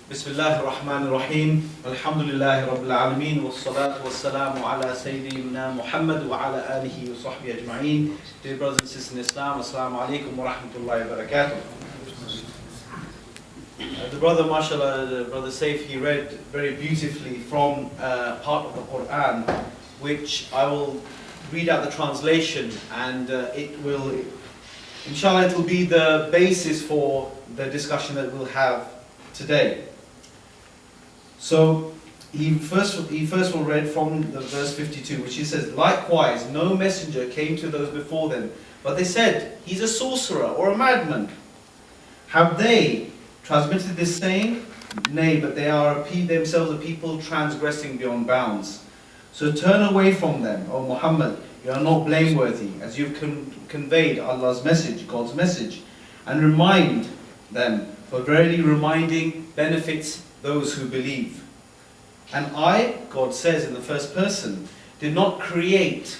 Bismillah ar-Rahman ar-Rahim. Alhamdulillahi Rabbil Alameen. Wassalatu wassalamu ala Sayyidina Muhammad wa ala alihi wa sahbihi ajma'een. Dear brothers and sisters in Islam, Assalamu alaikum wa rahmatullahi wa barakatuh. The brother, mashallah, the brother Saif, he read very beautifully from part of the Quran, which I will read out the translation, and it will, inshallah, it will be the basis for the discussion that we'll have today. So he first will read from the verse 52, which he says, "Likewise, no messenger came to those before them, but they said, he's a sorcerer or a madman. Have they transmitted this saying? Nay, but they are themselves a people transgressing beyond bounds. So turn away from them, O Muhammad. You are not blameworthy, as you've conveyed Allah's message, God's message, and remind them, for verily reminding benefits those who believe. And I," God says in the first person, "did not create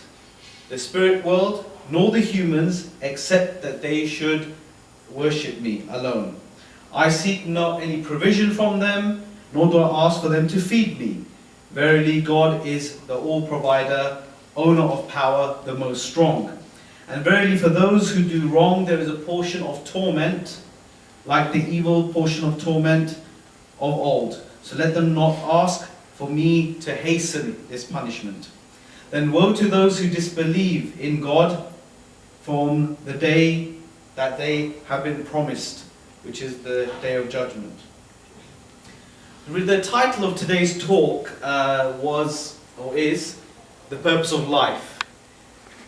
the spirit world nor the humans except that they should worship me alone. I seek not any provision from them, nor do I ask for them to feed me. Verily God is the all-provider, owner of power, the most strong. And verily for those who do wrong there is a portion of torment, like the evil portion of torment of old. So let them not ask for me to hasten this punishment. Then woe to those who disbelieve in God from the day that they have been promised, which is the day of judgment." The title of today's talk is "The Purpose of Life,"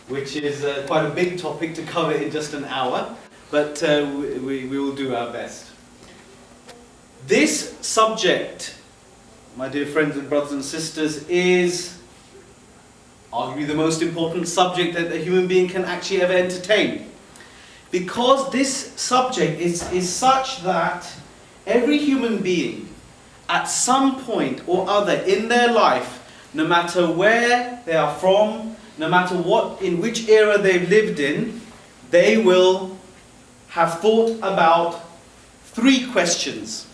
which is quite a big topic to cover in just an hour, but we will do our best. This subject, my dear friends and brothers and sisters, is arguably the most important subject that a human being can actually ever entertain. Because this subject is such that every human being at some point or other in their life, no matter where they are from, no matter in which era they've lived in, they will have thought about three questions.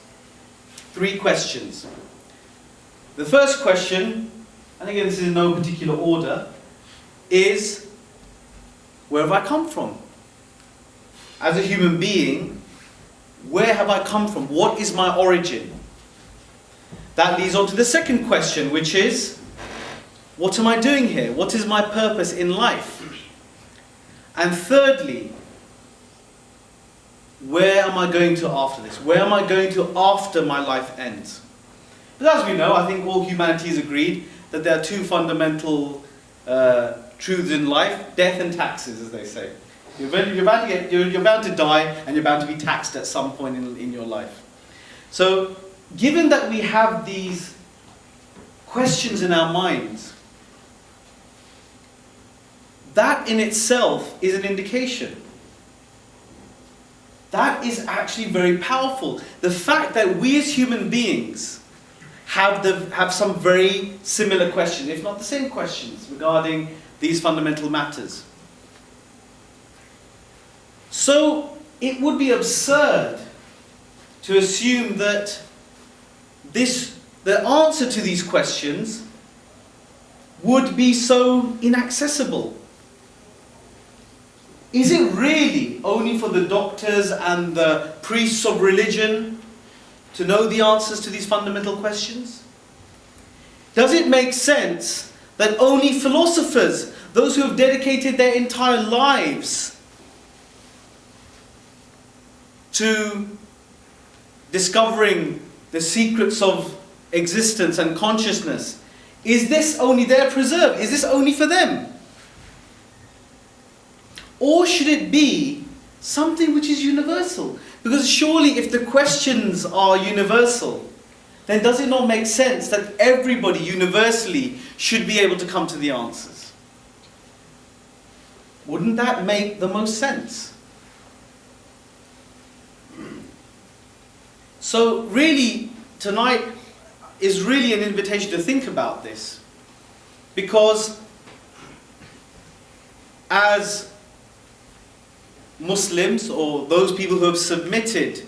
The first question, and again this is in no particular order, is, where have I come from? As a human being, where have I come from? What is my origin? That leads on to the second question, which is, what am I doing here? What is my purpose in life? And thirdly, where am I going to after this? Where am I going to after my life ends? But as we know, I think all humanity is agreed that there are two fundamental truths in life: death and taxes, as they say. You're bound to die, and you're bound to be taxed at some point in your life. So, given that we have these questions in our minds, that in itself is an indication. That is actually very powerful. The fact that we as human beings have some very similar questions, if not the same questions, regarding these fundamental matters. So it would be absurd to assume that the answer to these questions would be so inaccessible. Is it really only for the doctors and the priests of religion to know the answers to these fundamental questions? Does it make sense that only philosophers, those who have dedicated their entire lives to discovering the secrets of existence and consciousness, is this only their preserve? Is this only for them? Or should it be something which is universal? Because surely if the questions are universal, then does it not make sense that everybody universally should be able to come to the answers? Wouldn't that make the most sense? So really, tonight is really an invitation to think about this. Because as Muslims, or those people who have submitted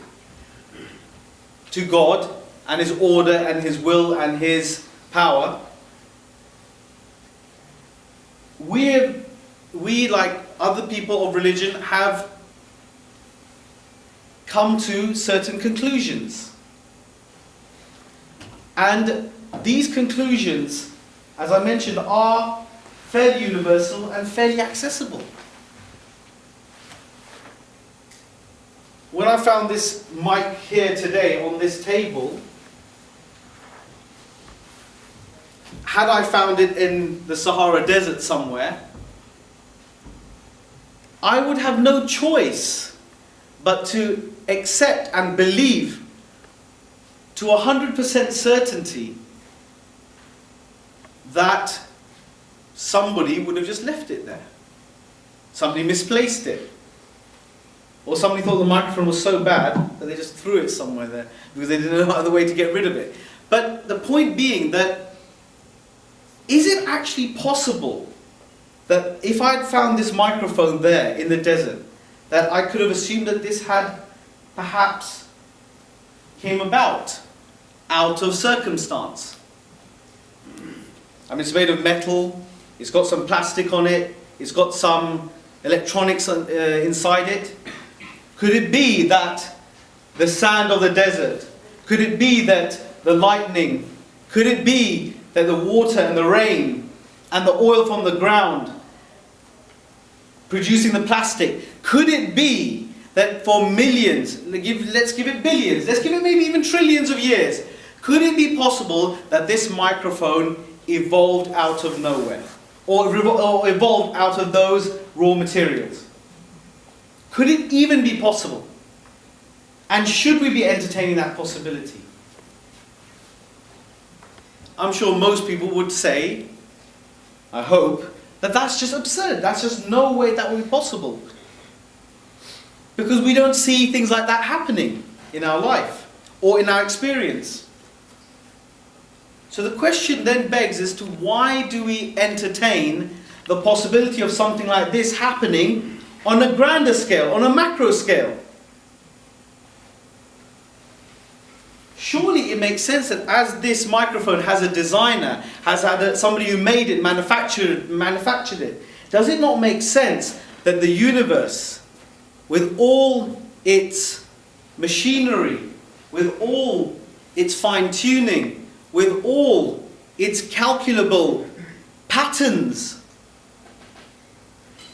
to God and His order and His will and His power, we like other people of religion have come to certain conclusions. And these conclusions, as I mentioned, are fairly universal and fairly accessible. When I found this mic here today on this table, had I found it in the Sahara Desert somewhere, I would have no choice but to accept and believe to 100% certainty that somebody would have just left it there. Somebody misplaced it. Or somebody thought the microphone was so bad that they just threw it somewhere there because they didn't know other way to get rid of it. But the point being that, is it actually possible that if I'd found this microphone there in the desert, that I could have assumed that this had perhaps came about out of circumstance? I mean, it's made of metal, it's got some plastic on it, it's got some electronics inside it. Could it be that the sand of the desert, could it be that the lightning, could it be that the water and the rain and the oil from the ground producing the plastic, could it be that for millions, let's give it billions, let's give it maybe even trillions of years, could it be possible that this microphone evolved out of nowhere, or evolved out of those raw materials? Could it even be possible? And should we be entertaining that possibility? I'm sure most people would say, I hope, that that's just absurd. That's just no way that would be possible. Because we don't see things like that happening in our life or in our experience. So the question then begs as to why do we entertain the possibility of something like this happening on a grander scale, on a macro scale? Surely it makes sense that as this microphone has a designer, has had somebody who made it, manufactured it, does it not make sense that the universe, with all its machinery, with all its fine-tuning, with all its calculable patterns,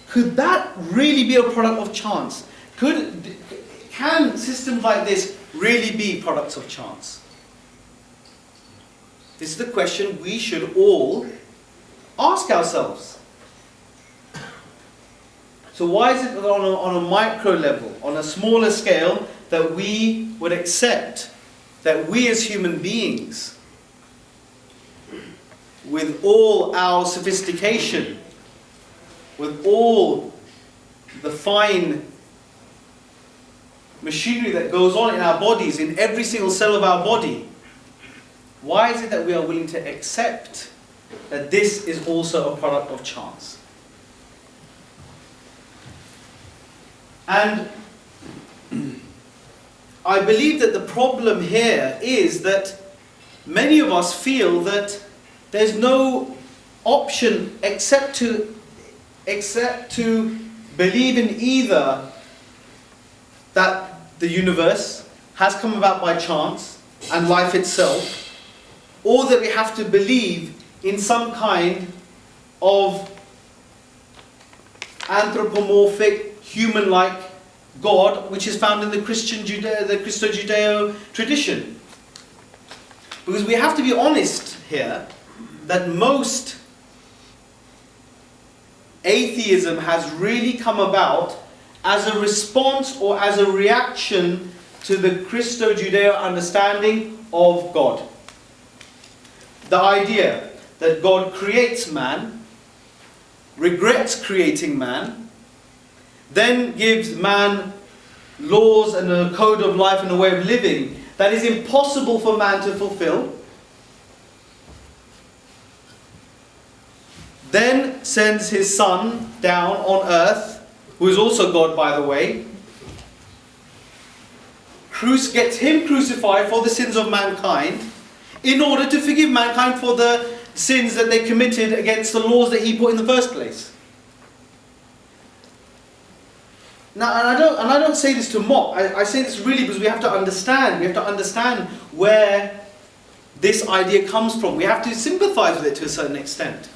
could that really be a product of chance? Can systems like this really be products of chance? This is the question we should all ask ourselves. So why is it that on a micro level, on a smaller scale, that we would accept that we as human beings, with all our sophistication, with all the fine machinery that goes on in our bodies, in every single cell of our body, why is it that we are willing to accept that this is also a product of chance? And I believe that the problem here is that many of us feel that there's no option except to believe in either that the universe has come about by chance and life itself, or that we have to believe in some kind of anthropomorphic, human-like God, which is found in the Christo-Judeo tradition. Because we have to be honest here, that most atheism has really come about as a response or as a reaction to the Christo-Judeo understanding of God. The idea that God creates man, regrets creating man, then gives man laws and a code of life and a way of living that is impossible for man to fulfill, then sends his son down on earth, who is also God, by the way, gets him crucified for the sins of mankind in order to forgive mankind for the sins that they committed against the laws that he put in the first place. Now, and I don't say this to mock. I say this really because we have to understand. We have to understand where this idea comes from. We have to sympathize with it to a certain extent.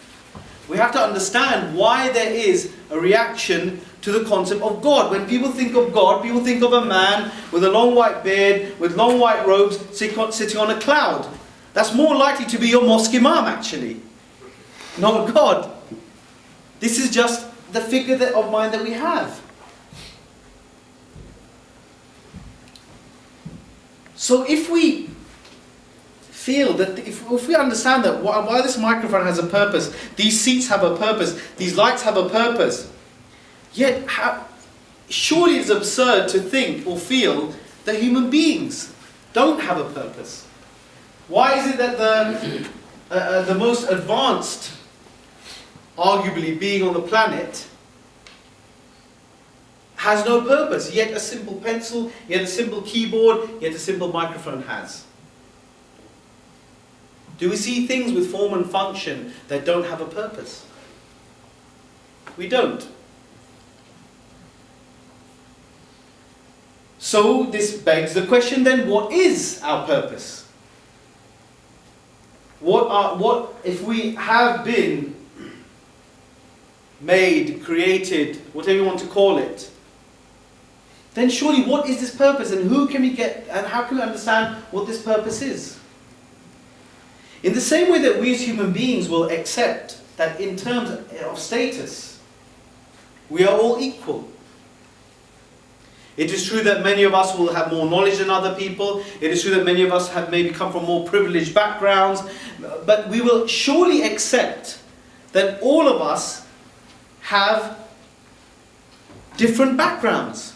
We have to understand why there is a reaction to the concept of God. When people think of God, people think of a man with a long white beard, with long white robes, sitting on a cloud. That's more likely to be your mosque imam, actually, not God. This is just the figure of mind that we have. So if we feel that, if we understand that while this microphone has a purpose, these seats have a purpose, these lights have a purpose, yet surely it's absurd to think or feel that human beings don't have a purpose. Why is it that the most advanced, arguably, being on the planet has no purpose, yet a simple pencil, yet a simple keyboard, yet a simple microphone has? Do we see things with form and function that don't have a purpose? We don't. So this begs the question then, what is our purpose? What if we have been made, created, whatever you want to call it, then surely what is this purpose, and who can we get, and how can we understand what this purpose is? In the same way that we as human beings will accept that in terms of status, we are all equal. It is true that many of us will have more knowledge than other people. It is true that many of us have maybe come from more privileged backgrounds. But we will surely accept that all of us have different backgrounds,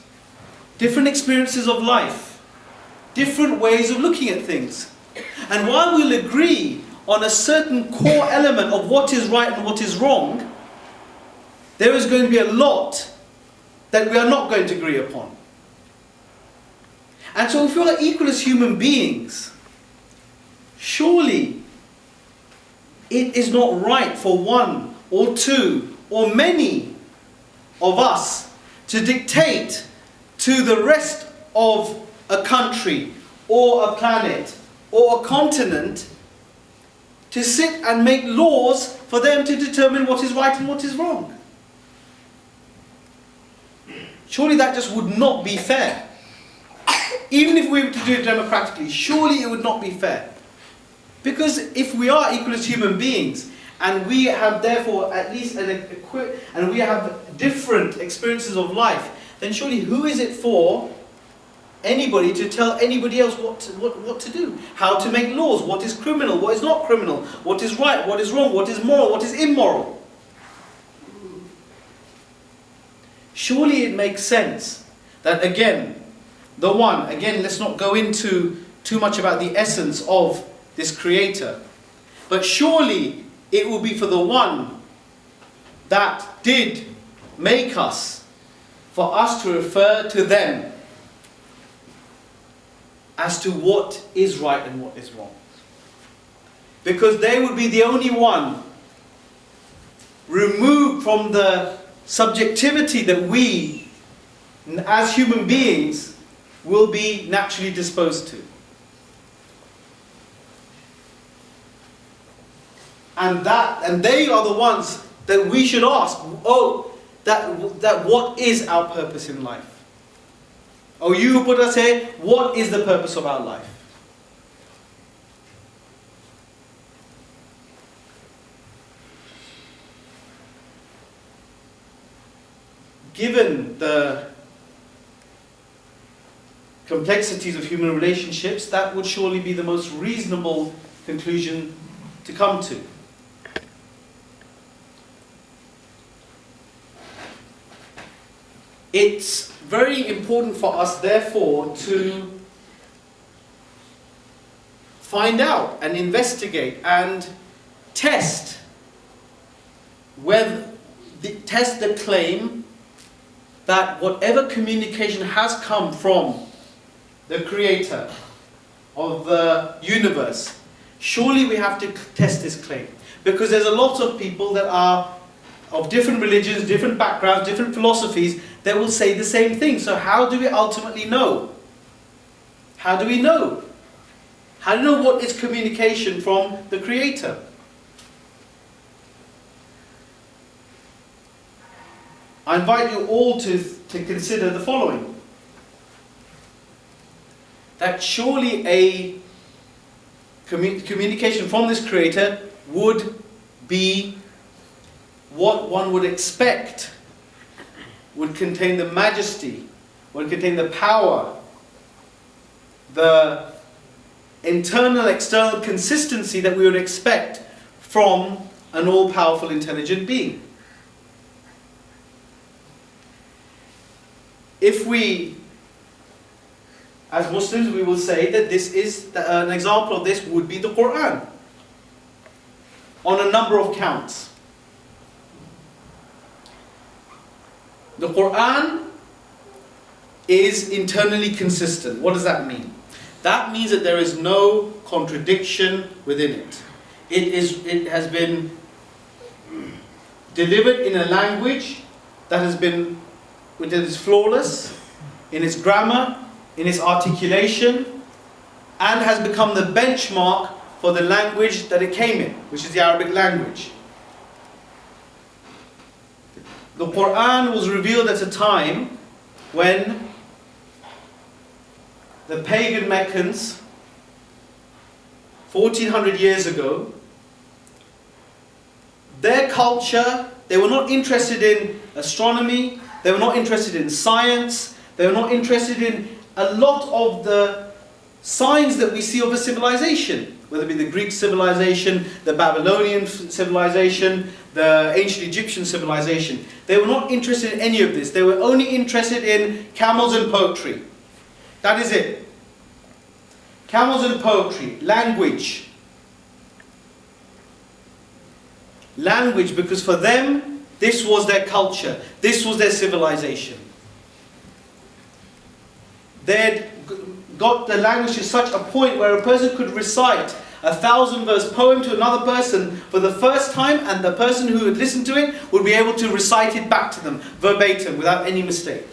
different experiences of life, different ways of looking at things. And while we'll agree on a certain core element of what is right and what is wrong, there is going to be a lot that we are not going to agree upon. And so if we are equal as human beings, surely it is not right for one or two or many of us to dictate to the rest of a country or a planet or a continent to sit and make laws for them to determine what is right and what is wrong. Surely that just would not be fair. Even if we were to do it democratically, surely it would not be fair. Because if we are equal as human beings, and we have therefore at least and we have different experiences of life, then surely who is it for anybody to tell anybody else what to do? How to make laws? What is criminal? What is not criminal? What is right? What is wrong? What is moral? What is immoral? Surely it makes sense that let's not go into too much about the essence of this creator, but surely it will be for the one that did make us, for us to refer to them as to what is right and what is wrong. Because they would be the only one removed from the subjectivity that we, as human beings, will be naturally disposed to. And they are the ones that we should ask, that what is our purpose in life? Oh, you who put us here, what is the purpose of our life? Given the complexities of human relationships, that would surely be the most reasonable conclusion to come to. It's very important for us, therefore, to find out and investigate and test the claim that whatever communication has come from the creator of the universe, surely we have to test this claim. Because there's a lot of people that are of different religions, different backgrounds, different philosophies that will say the same thing. So how do we ultimately know? How do we know? How do you know what is communication from the creator? I invite you all to consider the following. That surely a communication from this creator would be what one would expect, would contain the majesty, would contain the power, the internal, external consistency that we would expect from an all-powerful, intelligent being. If we, as Muslims, we will say that this is, an example of this would be the Quran, on a number of counts. The Quran is internally consistent. What does that mean? That means that there is no contradiction within it. It has been delivered in a language that is flawless in its grammar, in its articulation, and has become the benchmark for the language that it came in, which is the Arabic language. The Quran was revealed at a time when the pagan Meccans, 1400 years ago, their culture, they were not interested in astronomy, they were not interested in science, they were not interested in a lot of the signs that we see of a civilization, whether it be the Greek civilization, the Babylonian civilization, the ancient Egyptian civilization. They were not interested in any of this. They were only interested in camels and poetry. That is it. Camels and poetry. Language. Language, because for them, this was their culture. This was their civilization. They'd got the language to such a point where a person could recite a 1,000-verse poem to another person for the first time, and the person who had listened to it would be able to recite it back to them, verbatim, without any mistake.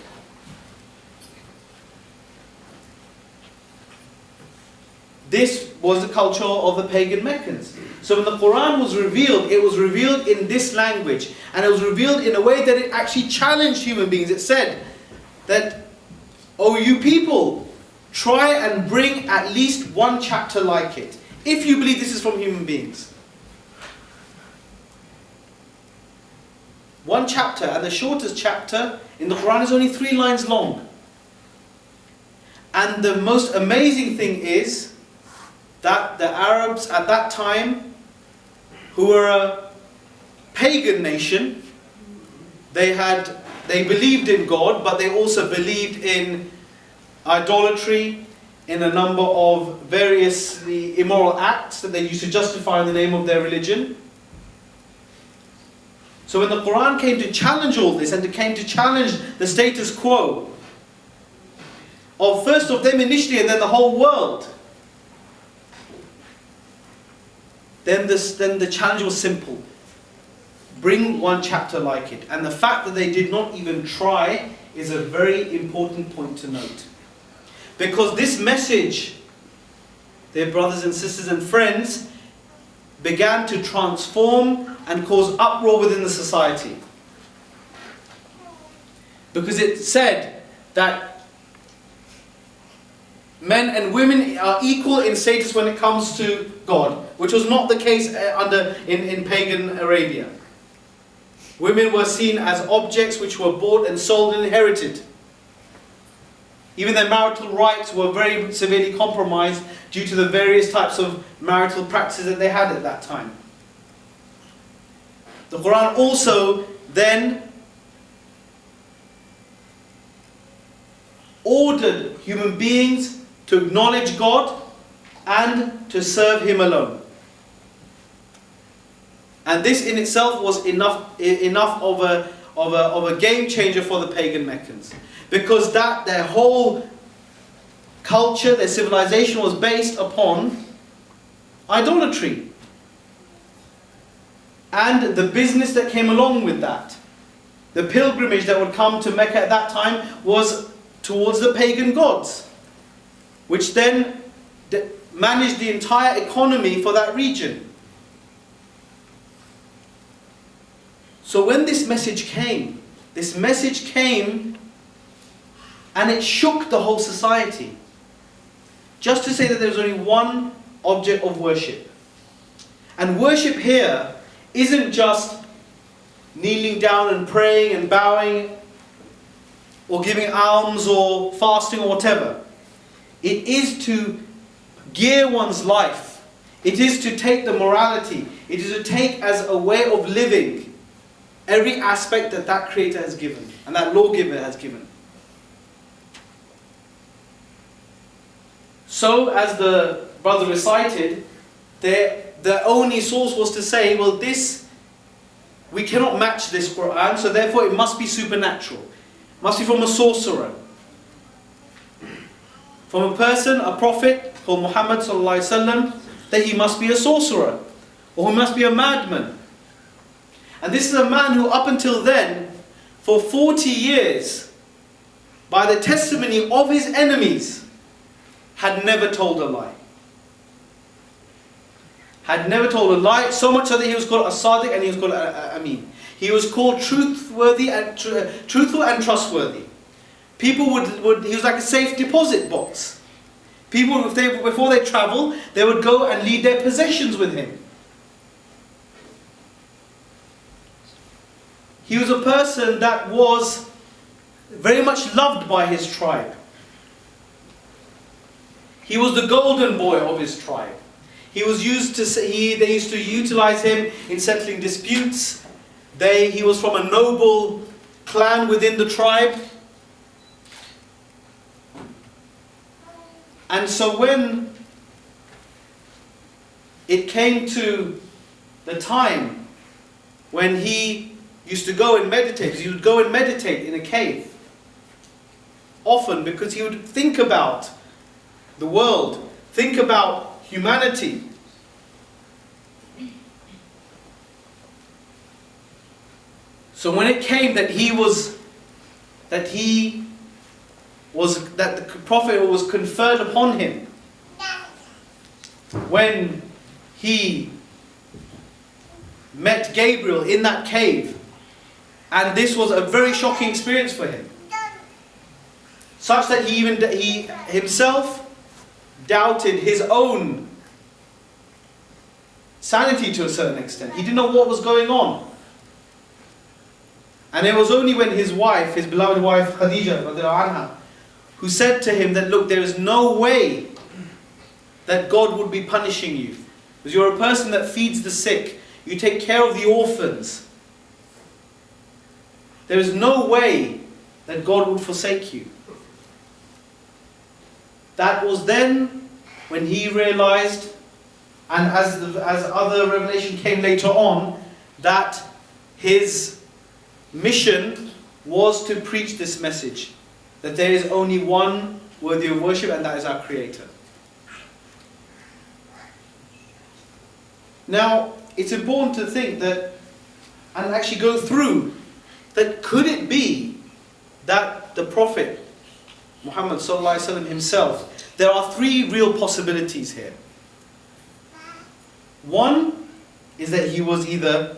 This was the culture of the pagan Meccans. So when the Quran was revealed, it was revealed in this language, and it was revealed in a way that it actually challenged human beings. It said that, "Oh, you people, try and bring at least one chapter like it, if you believe this is from human beings." One chapter, and the shortest chapter in the Quran is only 3 lines long. And the most amazing thing is that the Arabs at that time, who were a pagan nation, they believed in God, but they also believed in idolatry, in a number of variously immoral acts that they used to justify in the name of their religion. So when the Quran came to challenge all this, and it came to challenge the status quo of first of them initially and then the whole world, then the challenge was simple. Bring one chapter like it. And the fact that they did not even try is a very important point to note. Because this message, dear brothers and sisters and friends, began to transform and cause uproar within the society. Because it said that men and women are equal in status when it comes to God, which was not the case in pagan Arabia. Women were seen as objects which were bought and sold and inherited. Even their marital rights were very severely compromised due to the various types of marital practices that they had at that time. The Quran also then ordered human beings to acknowledge God and to serve Him alone. And this in itself was enough of a game changer for the pagan Meccans. Because their whole culture, their civilization was based upon idolatry. And the business that came along with that. The pilgrimage that would come to Mecca at that time was towards the pagan gods, which then managed the entire economy for that region. So when this message came and it shook the whole society. Just to say that there was only one object of worship. And worship here isn't just kneeling down and praying and bowing or giving alms or fasting or whatever. It is to gear one's life. It is to take the morality. It is to take as a way of living every aspect that that Creator has given and that lawgiver has given. So, as the brother recited, the only source was to say, well, we cannot match this Quran, so therefore it must be supernatural. It must be from a sorcerer. From a person, a prophet called Muhammad sallallahu alaihi wasallam, that he must be a sorcerer, or he must be a madman. And this is a man who up until then, for 40 years, by the testimony of his enemies, had never told a lie. Had never told a lie, so much so that he was called a Sadiq and he was called Amin. He was called truthful and trustworthy. People he was like a safe deposit box. People, before they travel, they would go and leave their possessions with him. He was a person that was very much loved by his tribe. He was the golden boy of his tribe. They used to utilize him in settling disputes. He was from a noble clan within the tribe. And so when it came to the time when he used to go and meditate, because he would go and meditate in a cave, often because he would think about the world, think about humanity. So when it came that the Prophet was conferred upon him, when he met Gabriel in that cave, and this was a very shocking experience for him, such that he himself doubted his own sanity to a certain extent. He didn't know what was going on. And it was only when his wife, his beloved wife Khadija radiallahu anha, who said to him that, look, there is no way that God would be punishing you. Because you're a person that feeds the sick. You take care of the orphans. There is no way that God would forsake you. That was then when he realized, and as other revelation came later on, that his mission was to preach this message, that there is only one worthy of worship, and that is our Creator. Now, it's important to think that, and actually go through, that could it be that the Prophet Muhammad sallallahu alaihi wasallam himself, there are three real possibilities here. One is that he was either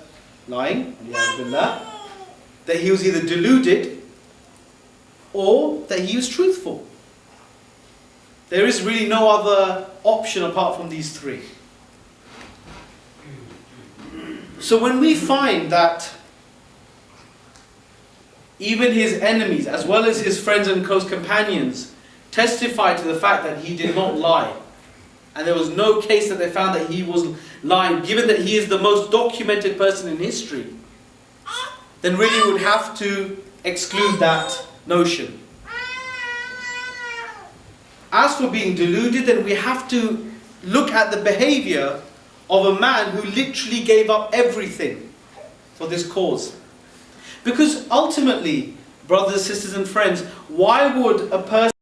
lying, that he was either deluded, or that he was truthful. There is really no other option apart from these three. So when we find that even his enemies, as well as his friends and close companions, testify to the fact that he did not lie, and there was no case that they found that he was lying, given that he is the most documented person in history, then really we would have to exclude that notion. As for being deluded, then we have to look at the behavior of a man who literally gave up everything for this cause. Because ultimately, brothers, sisters and friends, why would a person